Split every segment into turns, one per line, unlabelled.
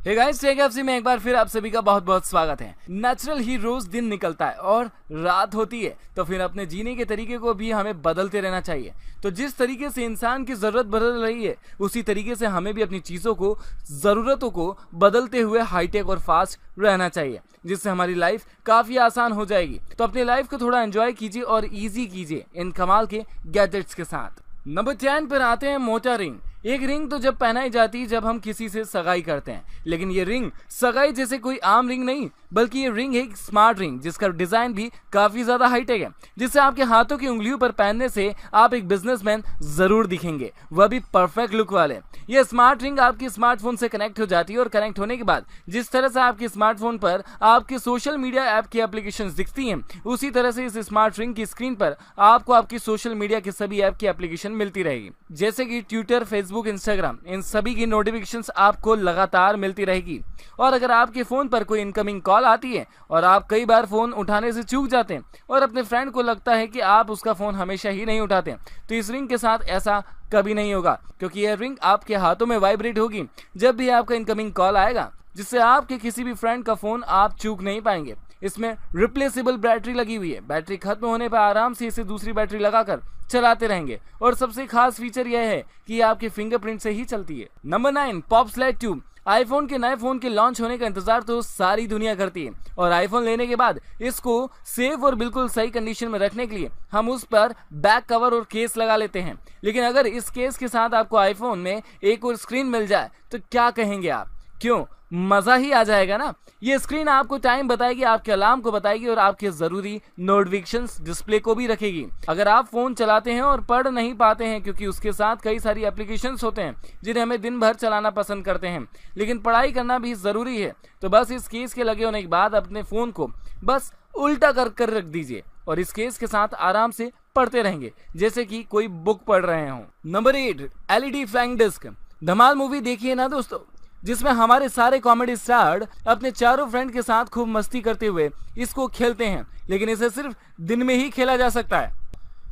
Hey guys, take FC में एक बार फिर आप सभी का बहुत बहुत स्वागत है। नेचुरल ही रोज दिन निकलता है और रात होती है, तो फिर अपने जीने के तरीके को भी हमें बदलते रहना चाहिए। तो जिस तरीके से इंसान की जरूरत बदल रही है, उसी तरीके से हमें भी अपनी चीजों को, जरूरतों को बदलते हुए हाईटेक और फास्ट रहना चाहिए, जिससे हमारी लाइफ काफी आसान हो जाएगी। तो अपनी लाइफ को थोड़ा एंजॉय कीजिए और इजी कीजिए इन कमाल के गैजेट्स के साथ। नंबर 10 पर आते हैं मोटा रिंग। एक रिंग तो जब पहनाई जाती है जब हम किसी से सगाई करते हैं, लेकिन ये रिंग सगाई जैसे कोई आम रिंग नहीं, बल्कि ये रिंग है एक स्मार्ट रिंग जिसका डिजाइन भी काफी ज्यादा हाईटेक है, जिससे आपके हाथों की उंगलियों पर पहनने से आप एक बिजनेसमैन जरूर दिखेंगे, वह भी परफेक्ट लुक वाले। ये स्मार्ट रिंग आपके स्मार्टफोन से कनेक्ट हो जाती है और कनेक्ट होने के बाद जिस तरह से आपके स्मार्टफोन पर आपके सोशल मीडिया ऐप की एप्लीकेशंस दिखती हैं, उसी तरह से इस स्मार्ट रिंग की स्क्रीन पर आपको आपकी सोशल मीडिया के सभी ऐप की एप्लीकेशन मिलती रहेगी, जैसे कि ट्विटर, फेसबुक, इंस्टाग्राम। इन सभी की नोटिफिकेशंस आपको लगातार मिलती रहेगी। और अगर आपके फोन पर कोई इनकमिंग कॉल आती है और आप कई बार फोन उठाने से चूक जाते हैं और अपने फ्रेंड को लगता है कि आप उसका फोन हमेशा ही नहीं उठाते, तो इस रिंग के साथ ऐसा कभी नहीं होगा, क्योंकि यह रिंग आपके हाथों में वाइब्रेट होगी जब भी आपका इनकमिंग कॉल आएगा, जिससे आपके किसी भी फ्रेंड का फोन आप चूक नहीं पाएंगे। इसमें रिप्लेसेबल बैटरी लगी हुई है। बैटरी खत्म होने पर आराम से इसे दूसरी बैटरी लगाकर चलाते रहेंगे, और सबसे खास फीचर यह है कि ये आपके फिंगरप्रिंट से ही चलती है। Number 9, pop slide tube. IPhone के नए फोन के लॉन्च होने का इंतजार तो सारी दुनिया करती है, और आईफोन लेने के बाद इसको सेफ और बिल्कुल सही कंडीशन में रखने के लिए हम उस पर बैक कवर और केस लगा लेते हैं। लेकिन अगर इस केस के साथ आपको आईफोन में एक और स्क्रीन मिल जाए तो क्या कहेंगे आप? क्यों, मजा ही आ जाएगा ना। ये स्क्रीन आपको टाइम बताएगी, आपके अलार्म को बताएगी और आपके जरूरी नोटिफिकेशंस डिस्प्ले को भी रखेगी। अगर आप फोन चलाते हैं और पढ़ नहीं पाते हैं, क्योंकि उसके साथ कई सारी एप्लीकेशंस होते हैं जिन्हें हमें दिन भर चलाना पसंद करते हैं, लेकिन पढ़ाई करना भी जरूरी है, तो बस इस केस के लगे होने के बाद अपने फोन को बस उल्टा कर रख दीजिए और इस केस के साथ आराम से पढ़ते रहेंगे, जैसे कि कोई बुक पढ़ रहे हो। Number 8, LED flying disc. Dhamaal movie देखिए ना दोस्तों, जिसमें हमारे सारे कॉमेडी स्टार अपने चारों फ्रेंड के साथ खूब मस्ती करते हुए इसको खेलते हैं, लेकिन इसे सिर्फ दिन में ही खेला जा सकता है,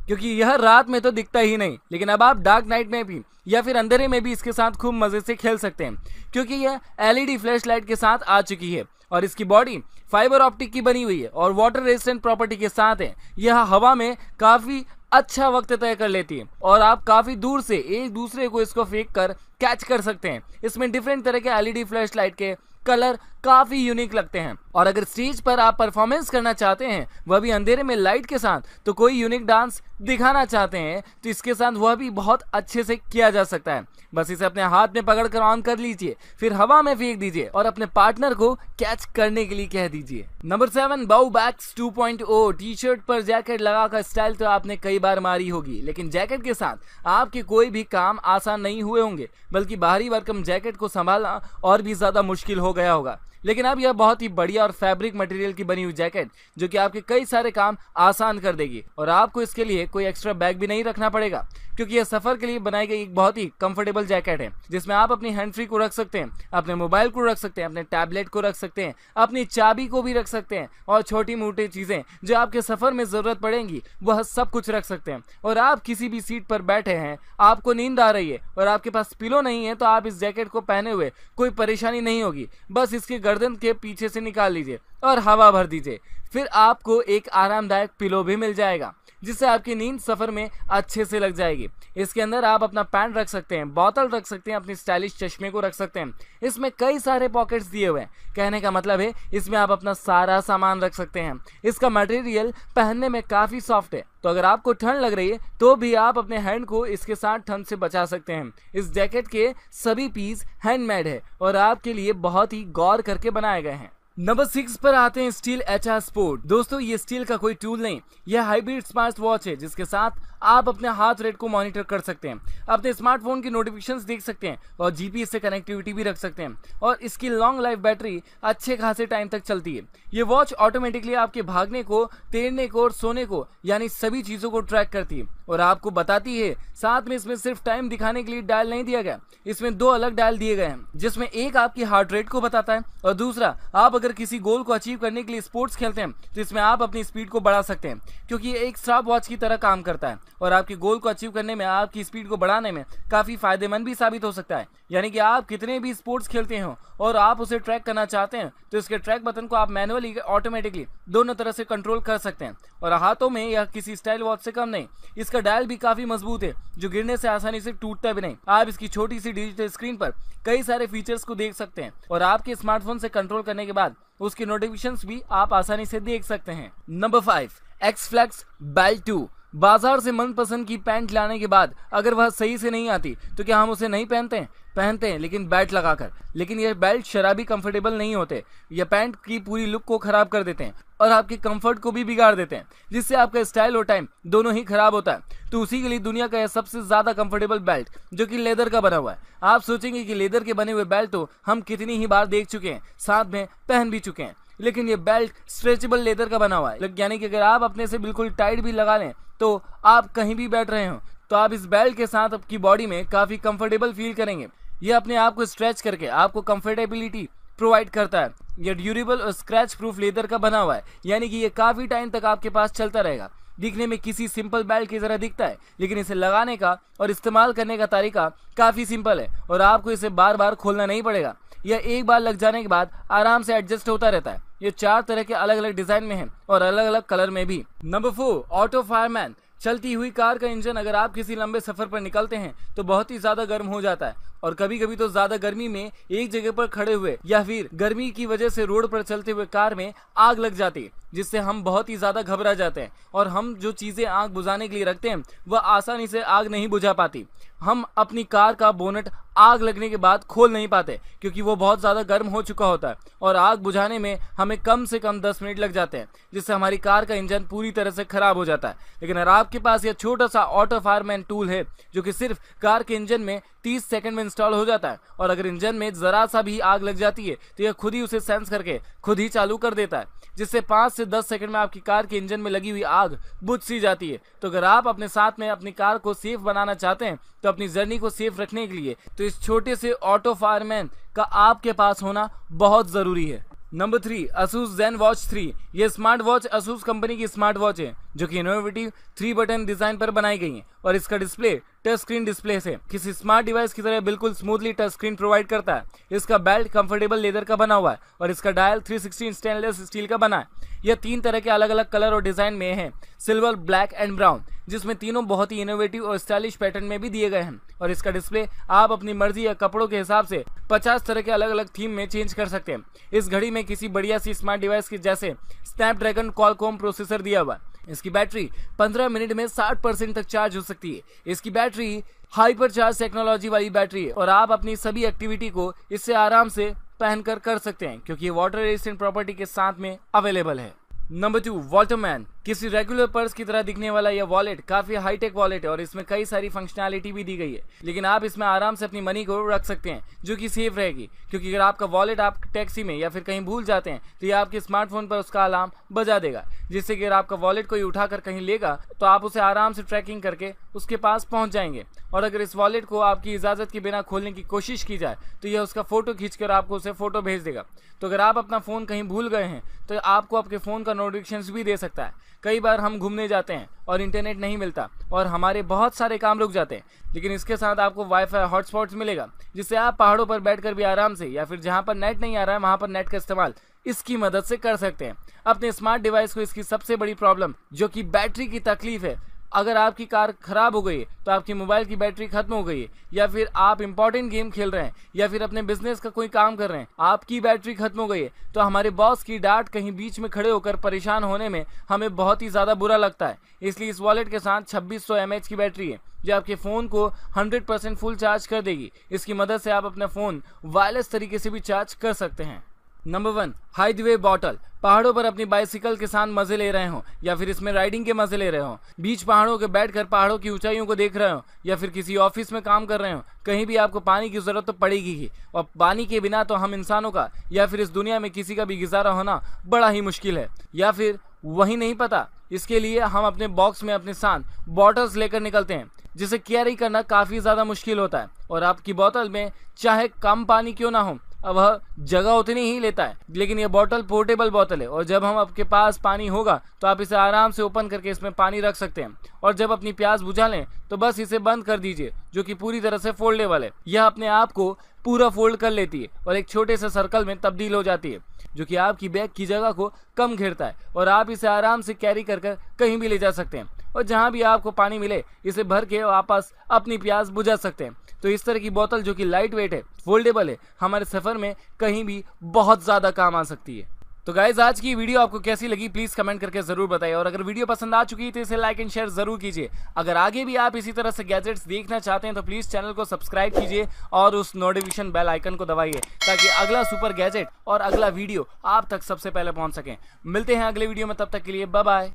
क्योंकि यह रात में तो दिखता ही नहीं। लेकिन अब आप डार्क नाइट में भी या फिर अंधेरे में भी इसके साथ खूब मजे से खेल सकते हैं, क्योंकि यह एलईडी फ्लैश लाइट के साथ आ चुकी है और इसकी बॉडी फाइबर ऑप्टिक की बनी हुई है और वाटर रेजिस्टेंट प्रॉपर्टी के साथ है। यह हवा में काफी अच्छा वक्त तय कर लेती है और आप काफी दूर से एक दूसरे को इसको फेंक कर कैच कर सकते हैं। इसमें डिफरेंट तरह के एलईडी फ्लैश लाइट के कलर काफी यूनिक लगते हैं, और अगर स्टेज पर आप परफॉर्मेंस करना चाहते हैं, वह भी अंधेरे में लाइट के साथ, तो कोई यूनिक डांस दिखाना चाहते हैं, तो इसके साथ वह भी बहुत अच्छे से किया जा सकता है। बस इसे अपने हाथ में पकड़कर ऑन कर लीजिए, फिर हवा में फेंक दीजिए और अपने पार्टनर को कैच करने के लिए कह दीजिए। नंबर 7, बाउ बैक्स 2.0। टी शर्ट पर जैकेट लगाकर स्टाइल तो आपने कई बार मारी होगी, लेकिन जैकेट के साथ आपके कोई भी काम आसान नहीं हुए होंगे, बल्कि बाहरी वर्कम जैकेट को संभालना और भी ज्यादा मुश्किल हो गया होगा। लेकिन अब यह बहुत ही बढ़िया और फैब्रिक मटेरियल की बनी हुई जैकेट, जो कि आपके कई सारे काम आसान कर देगी, और आपको इसके लिए कोई एक्स्ट्रा बैग भी नहीं रखना पड़ेगा, क्योंकि यह सफर के लिए बनाई गई एक बहुत ही कंफर्टेबल जैकेट है, जिसमें आप अपनी हैंड फ्री को रख सकते हैं, अपने मोबाइल को रख सकते हैं, अपने टैबलेट को रख सकते हैं, अपनी चाबी को भी रख सकते हैं, और छोटी मोटी चीजें जो आपके सफर में जरूरत पड़ेंगी वह सब कुछ रख सकते हैं। और आप किसी भी सीट पर बैठे हैं, आपको नींद आ रही है और आपके पास पिलो नहीं है, तो आप इस जैकेट को पहने हुए कोई परेशानी नहीं होगी। बस इसके गर्दन के पीछे से निकाल लीजिए और हवा भर दीजिए, फिर आपको एक आरामदायक पिलो भी मिल जाएगा, जिससे आपकी नींद सफर में अच्छे से लग जाएगी। इसके अंदर आप अपना पैंट रख सकते हैं, बोतल रख सकते हैं, अपनी स्टाइलिश चश्मे को रख सकते हैं। इसमें कई सारे पॉकेट्स दिए हुए हैं, कहने का मतलब है इसमें आप अपना सारा सामान रख सकते हैं। इसका मटेरियल पहनने में काफी सॉफ्ट है, तो अगर आपको ठंड लग रही है तो भी आप अपने हैंड को इसके साथ ठंड से बचा सकते हैं। इस जैकेट के सभी पीस हैंडमेड है और आपके लिए बहुत ही गौर करके बनाए गए हैं। नंबर 6 पर आते हैं स्टील एचआर स्पोर्ट। दोस्तों, ये स्टील का कोई टूल नहीं, यह हाइब्रिड स्मार्ट वॉच है, जिसके साथ आप अपने हार्ट रेट को मॉनिटर कर सकते हैं, अपने स्मार्टफोन की नोटिफिकेशंस देख सकते हैं और जीपीएस से कनेक्टिविटी भी रख सकते हैं, और इसकी लॉन्ग लाइफ बैटरी अच्छे खासे टाइम तक चलती है। ये वॉच ऑटोमेटिकली आपके भागने को, तैरने को और सोने को, यानी सभी चीजों को ट्रैक करती है और आपको बताती है। साथ में इसमें सिर्फ टाइम दिखाने के लिए डायल नहीं दिया गया, इसमें 2 अलग डायल दिए गए हैं, जिसमें एक आपकी हार्ट रेट को बताता है और दूसरा आप अगर किसी गोल को अचीव करने के लिए स्पोर्ट्स खेलते हैं तो इसमें आप अपनी स्पीड को बढ़ा सकते हैं, क्योंकि ये एक स्टॉप वॉच की तरह काम करता है और आपके गोल को अचीव करने में, आपकी स्पीड को बढ़ाने में काफी फायदेमंद भी साबित हो सकता है। यानी कि आप कितने भी स्पोर्ट्स खेलते हो और आप उसे ट्रैक करना चाहते हैं तो इसके ट्रैक बटन को आप मैनुअली ऑटोमेटिकली दोनों तरह से कंट्रोल कर सकते हैं और हाथों में या किसी स्टाइल वॉच से कम नहीं। इसका डायल भी काफी मजबूत है, जो गिरने से आसानी से टूटता भी नहीं। आप इसकी छोटी सी डिजिटल स्क्रीन पर कई सारे फीचर्स को देख सकते हैं और आपके स्मार्टफोन से कंट्रोल करने के बाद उसके नोटिफिकेशंस भी आप आसानी से देख सकते हैं। Number 5, Xflex belt 2। बाजार से मनपसंद की पैंट लाने के बाद अगर वह सही से नहीं आती तो क्या हम उसे नहीं पहनते हैं? पहनते हैं, लेकिन बेल्ट लगाकर। लेकिन यह बेल्ट शराबी कंफर्टेबल नहीं होते, यह पैंट की पूरी लुक को खराब कर देते हैं और आपके कंफर्ट को भी बिगाड़ देते हैं, जिससे आपका स्टाइल और टाइम दोनों ही खराब होता है। तो उसी के लिए दुनिया का यह सबसे ज्यादा कंफर्टेबल बेल्ट, जो कि लेदर का बना हुआ है। आप सोचेंगे कि लेदर के बने हुए बेल्ट तो हम कितनी ही बार देख चुके हैं, साथ में पहन भी चुके हैं, लेकिन ये बेल्ट स्ट्रेचेबल लेदर का बना हुआ है। यानी कि अगर आप अपने से बिल्कुल टाइट भी लगा लें तो आप कहीं भी बैठ रहे हो तो आप इस बेल्ट के साथ आपकी बॉडी में काफी कंफर्टेबल फील करेंगे। ये अपने आप को स्ट्रेच करके आपको कंफर्टेबिलिटी प्रोवाइड करता है। यह ड्यूरेबल और स्क्रैच प्रूफ लेदर का बना हुआ है, यानी कि ये काफी टाइम तक आपके पास चलता रहेगा। दिखने में किसी सिंपल बेल्ट की तरह दिखता है, लेकिन इसे लगाने का और इस्तेमाल करने का तरीका काफी सिंपल है और आपको इसे बार बार खोलना नहीं पड़ेगा। यह एक बार लग जाने के बाद आराम से एडजस्ट होता रहता है। ये 4 तरह के अलग अलग डिजाइन में है और अलग अलग कलर में भी। Number 4, auto fireman. चलती हुई कार का इंजन अगर आप किसी लंबे सफर पर निकलते हैं तो बहुत ही ज्यादा गर्म हो जाता है और कभी कभी तो ज्यादा गर्मी में एक जगह पर खड़े हुए या फिर गर्मी की वजह से रोड पर चलते हुए कार में आग लग जाती है, जिससे हम बहुत ही ज्यादा घबरा जाते हैं और हम जो चीजें आग बुझाने के लिए रखते हैं वह आसानी से आग नहीं बुझा पाती। हम अपनी कार का बोनट आग लगने के बाद खोल नहीं पाते, क्योंकि वो बहुत ज्यादा गर्म हो चुका होता है और आग बुझाने में हमें कम से कम 10 मिनट लग जाते हैं, जिससे हमारी कार का इंजन पूरी तरह से खराब हो जाता है। लेकिन अगर आपके पास यह छोटा सा ऑटो फायरमैन टूल है, जो कि सिर्फ कार के इंजन में 30 सेकंड में इंस्टॉल हो जाता है और अगर इंजन में जरा सा भी आग लग जाती है तो यह खुद ही उसे सेंस करके खुद ही चालू कर देता है, जिससे 5 से 10 सेकंड में आपकी कार के इंजन में लगी हुई आग बुझ सी जाती है। तो अगर आप अपने साथ में अपनी कार को सेफ बनाना चाहते हैं तो अपनी जर्नी को सेफ रखने के लिए तो इस छोटे से ऑटो फायरमैन का आपके पास होना बहुत जरूरी है। Number 3, Asus ZenWatch 3। ये स्मार्ट वॉच Asus कंपनी की स्मार्ट वॉच है, जो कि इनोवेटिव 3 बटन डिजाइन पर बनाई गई है और इसका डिस्प्ले टच स्क्रीन डिस्प्ले से किसी स्मार्ट डिवाइस की तरह बिल्कुल स्मूथली टच स्क्रीन प्रोवाइड करता है। इसका बेल्ट कंफर्टेबल लेदर का बना हुआ है और इसका डायल 360 स्टेनलेस स्टील का बना है। यह 3 तरह के अलग अलग कलर और डिजाइन में है, सिल्वर, ब्लैक एंड ब्राउन, जिसमें तीनों बहुत ही इनोवेटिव और स्टाइलिश पैटर्न में भी दिए गए हैं और इसका डिस्प्ले आप अपनी मर्जी या कपड़ों के हिसाब से 50 तरह के अलग अलग थीम में चेंज कर सकते हैं। इस घड़ी में किसी बढ़िया सी स्मार्ट डिवाइस के जैसे स्नैपड्रैगन क्वालकॉम प्रोसेसर दिया हुआ है। इसकी बैटरी 15 मिनट में 60% तक चार्ज हो सकती है। इसकी बैटरी हाइपर चार्ज टेक्नोलॉजी वाली बैटरी है और आप अपनी सभी एक्टिविटी को इससे आराम से पहनकर कर सकते हैं, क्योंकि ये वाटर रेजिस्टेंट प्रॉपर्टी के साथ में अवेलेबल है। नंबर 2, वॉल्टरमैन। किसी रेगुलर पर्स की तरह दिखने वाला यह वॉलेट काफी हाईटेक वॉलेट है और इसमें कई सारी फंक्शनैलिटी भी दी गई है, लेकिन आप इसमें आराम से अपनी मनी को रख सकते हैं, जो कि सेफ रहेगी। क्योंकि अगर आपका वॉलेट आप टैक्सी में या फिर कहीं भूल जाते हैं तो ये आपके स्मार्टफोन पर उसका अलार्म बजा देगा, जिससे कि अगर आपका वॉलेट कोई उठाकर कहीं लेगा तो आप उसे आराम से ट्रैकिंग करके उसके पास पहुंच जाएंगे। और अगर इस वॉलेट को आपकी इजाजत के बिना खोलने की कोशिश की जाए तो यह उसका फोटो खींचकर आपको उसे फोटो भेज देगा। तो अगर आप अपना फोन कहीं भूल गए हैं तो आपको आपके फोन का नोटिफिकेशन भी दे सकता है। कई बार हम घूमने जाते हैं और इंटरनेट नहीं मिलता और हमारे बहुत सारे काम रुक जाते हैं, लेकिन इसके साथ आपको वाईफाई हॉटस्पॉट्स मिलेगा, जिससे आप पहाड़ों पर बैठकर भी आराम से या फिर जहां पर नेट नहीं आ रहा है वहां पर नेट का इस्तेमाल इसकी मदद से कर सकते हैं। अपने स्मार्ट डिवाइस को इसकी सबसे बड़ी प्रॉब्लम, जो कि बैटरी की तकलीफ है, अगर आपकी कार खराब हो गई है तो आपकी मोबाइल की बैटरी खत्म हो गई है या फिर आप इंपॉर्टेंट गेम खेल रहे हैं या फिर अपने बिजनेस का कोई काम कर रहे हैं, आपकी बैटरी खत्म हो गई है, तो हमारे बॉस की डांट कहीं बीच में खड़े होकर परेशान होने में हमें बहुत ही ज्यादा बुरा लगता है। इसलिए इस वॉलेट के साथ 2600 mAh की बैटरी है, जो आपके फोन को 100% फुल चार्ज कर देगी। इसकी मदद से आप अपना फोन वायरलेस तरीके से भी चार्ज कर सकते हैं। Number 1, highway bottle. पहाड़ों पर अपनी बाइसिकल के साथ मजे ले रहे हो या फिर इसमें राइडिंग के मजे ले रहे हो, बीच पहाड़ों के बैठकर पहाड़ों की ऊंचाइयों को देख रहे हो, या फिर किसी ऑफिस में काम कर रहे हो, कहीं भी आपको पानी की जरूरत तो पड़ेगी ही। और पानी के बिना तो हम इंसानों का या फिर इस दुनिया में किसी का भी गुजारा होना बड़ा ही मुश्किल है। या फिर वही नहीं पता, इसके लिए हम अपने बॉक्स में अपने साथ बॉटल्स लेकर निकलते हैं, जिसे कैरी करना काफी ज्यादा मुश्किल होता है। और आपकी बोतल में चाहे कम पानी क्यों ना हो, अब वह जगह उतनी ही लेता है, लेकिन यह बोतल पोर्टेबल बोतल है और जब हम आपके पास पानी होगा तो आप इसे आराम से ओपन करके इसमें पानी रख सकते हैं। और जब अपनी प्यास बुझा लें तो बस इसे बंद कर दीजिए, जो कि पूरी तरह से फोल्डेबल है। यह अपने आप को पूरा फोल्ड कर लेती है और एक छोटे से सर्कल में तब्दील हो जाती है, जो कि आपकी बैग की जगह को कम घेरता है और आप इसे आराम से कैरी कर कहीं भी ले जा सकते हैं। और जहां भी आपको पानी मिले इसे भर के वापस अपनी प्यास बुझा सकते हैं। तो इस तरह की बोतल जो कि लाइट वेट है, फोल्डेबल है, हमारे सफर में कहीं भी बहुत ज्यादा काम आ सकती है। तो गाइज, आज की वीडियो आपको कैसी लगी प्लीज कमेंट करके जरूर बताइए, और अगर वीडियो पसंद आ चुकी है तो इसे लाइक एंड शेयर जरूर कीजिए। अगर आगे भी आप इसी तरह से गैजेट्स देखना चाहते हैं तो प्लीज चैनल को सब्सक्राइब कीजिए और उस नोटिफिकेशन बेल आइकन को दबाइए, ताकि अगला सुपर गैजेट और अगला वीडियो आप तक सबसे पहले पहुंच सके। मिलते हैं अगले वीडियो में, तब तक के लिए बाय बाय।